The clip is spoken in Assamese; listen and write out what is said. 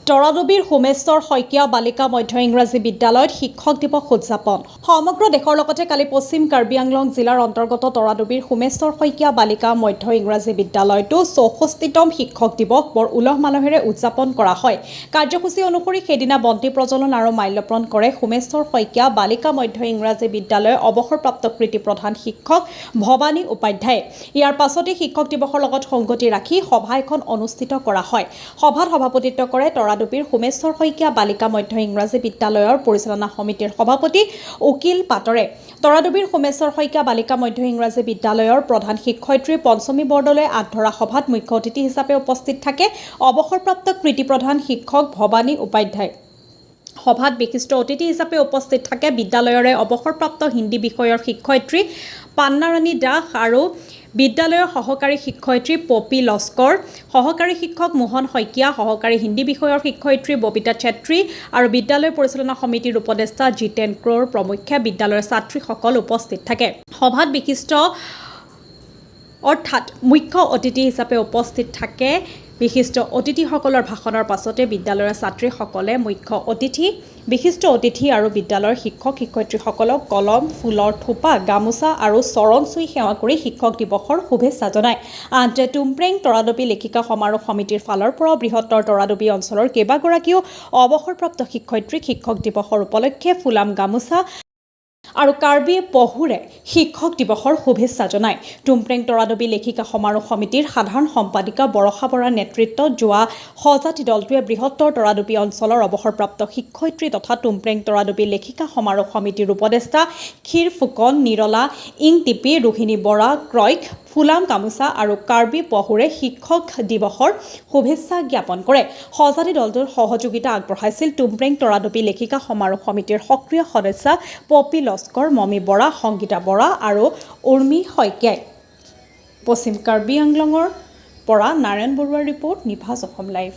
তৰাদুবীৰ হোমেশ্বৰ শইকীয়া বালিকা মধ্য ইংৰাজী বিদ্যালয়ত শিক্ষক দিৱস উদযাপন সমগ্ৰ দেশৰ লগতে কালি পশ্চিম কাৰ্বি আংলং জিলাৰ অন্তৰ্গত তৰাদুবীৰ হোমেশ্বৰ শইকীয়া বালিকা মধ্য ইংৰাজী বিদ্যালয়তো 64তম শিক্ষক দিৱস বৰ উলহ মালহেৰে উদযাপন কৰা হয়। কাৰ্যসূচী অনুসৰি সেইদিনা বন্তি প্ৰজ্বলন আৰু মাল্যৰ্পণ কৰে হোমেশ্বৰ শইকীয়া বালিকা মধ্য ইংৰাজী বিদ্যালয়ৰ অৱসৰপ্ৰাপ্ত কৃতি প্ৰধান শিক্ষক ভৱানী উপাধ্যায়। ইয়াৰ পাছতে শিক্ষক দিৱসৰ লগত সংগতি ৰাখি সভা এখন অনুষ্ঠিত কৰা হয়। সভাত সভাপতিত্ব কৰে তৰাদুবীৰ হোমেশ্বৰ শইকীয়া বালিকা মধ্য ইংৰাজী বিদ্যালয়ৰ পৰিচালনা সমিতিৰ সভাপতি উকিল পাটৰে। তৰাদুবীৰ হোমেশ্বৰ শইকীয়া বালিকা মধ্য ইংৰাজী বিদ্যালয়ৰ প্ৰধান শিক্ষয়িত্ৰী পঞ্চমী বৰদলৈ আগধৰা সভাত মুখ্য অতিথি হিচাপে উপস্থিত থাকে অৱসৰপ্ৰাপ্ত কৃতি প্ৰধান শিক্ষক ভৱানী উপাধ্যায়। সভাত বিশিষ্ট অতিথি হিচাপে উপস্থিত থাকে বিদ্যালয়ৰে অৱসৰপ্ৰাপ্ত হিন্দী বিষয়ৰ শিক্ষয়িত্ৰী পান্নাৰাণী দাস আৰু বিদ্যালয়ৰ সহকাৰী শিক্ষয়িত্ৰী পপি লস্কৰ, সহকাৰী শিক্ষক মোহন শইকীয়া, সহকাৰী হিন্দী বিষয়ৰ শিক্ষয়িত্ৰী ববিতা চেত্ৰী আৰু বিদ্যালয় পৰিচালনা সমিতিৰ উপদেষ্টা জিতেন ক্ৰ'ৰ প্ৰমুখ্যে বিদ্যালয়ৰ ছাত্ৰীসকল উপস্থিত থাকে। সভাত বিশিষ্ট অৰ্থাৎ মুখ্য অতিথি হিচাপে উপস্থিত থাকে। বিশিষ্ট অতিথিসকলৰ ভাষণৰ পাছতে বিদ্যালয়ৰ ছাত্ৰীসকলে বিশিষ্ট অতিথি আৰু বিদ্যালয়ৰ শিক্ষক শিক্ষয়িত্ৰীসকলক কলম, ফুলৰ থোপা, গামোচা আৰু চৰণ চুই সেৱা কৰি শিক্ষক দিৱসৰ শুভেচ্ছা জনায়। আনহাতে টুমপ্ৰেং তৰাদুবী লেখিকা সমাৰোহ সমিতিৰ ফালৰ পৰাও বৃহত্তৰ তৰাদুবী অঞ্চলৰ কেইবাগৰাকীও অৱসৰপ্ৰাপ্ত শিক্ষয়িত্ৰীক শিক্ষক দিৱসৰ উপলক্ষে ফুলাম গামোচা আৰু কাৰ্বি পহুৰে শিক্ষক দিৱসৰ শুভেচ্ছা জনায়। টুমপ্ৰেং তৰাদুবী লেখিকা সমাৰোহ সমিতিৰ সাধাৰণ সম্পাদিকা বৰষা বৰাৰ নেতৃত্বত যোৱা সজাতি দলটোৱে বৃহত্তৰ তৰাদুবী অঞ্চলৰ অৱসৰপ্ৰাপ্ত শিক্ষয়িত্ৰী তথা টুমপ্ৰেং তৰাদুবী লেখিকা সমাৰোহ সমিতিৰ উপদেষ্টা ক্ষীৰ ফুকন, নিৰলা ইংটিপি, ৰোহিণী বৰা ক্ৰয়ক ফুলাম গামোচা আৰু কাৰ্বি পহুৰে শিক্ষক দিৱসৰ শুভেচ্ছা জ্ঞাপন কৰে। সজাতি দলটোৰ সহযোগিতা আগবঢ়াইছিল টুমপ্ৰেং তৰাদুবী লেখিকা সমাৰোহ সমিতিৰ সক্ৰিয় সদস্যা পপি লস্কৰ, মমী বৰা, সংগীতা বৰা আৰু উৰ্মি শইকীয়াই। পশ্চিম কাৰ্বি আংলঙৰ পৰা নাৰায়ণ বৰুৱাৰ ৰিপৰ্ট, নিভাজ অসম লাইভ।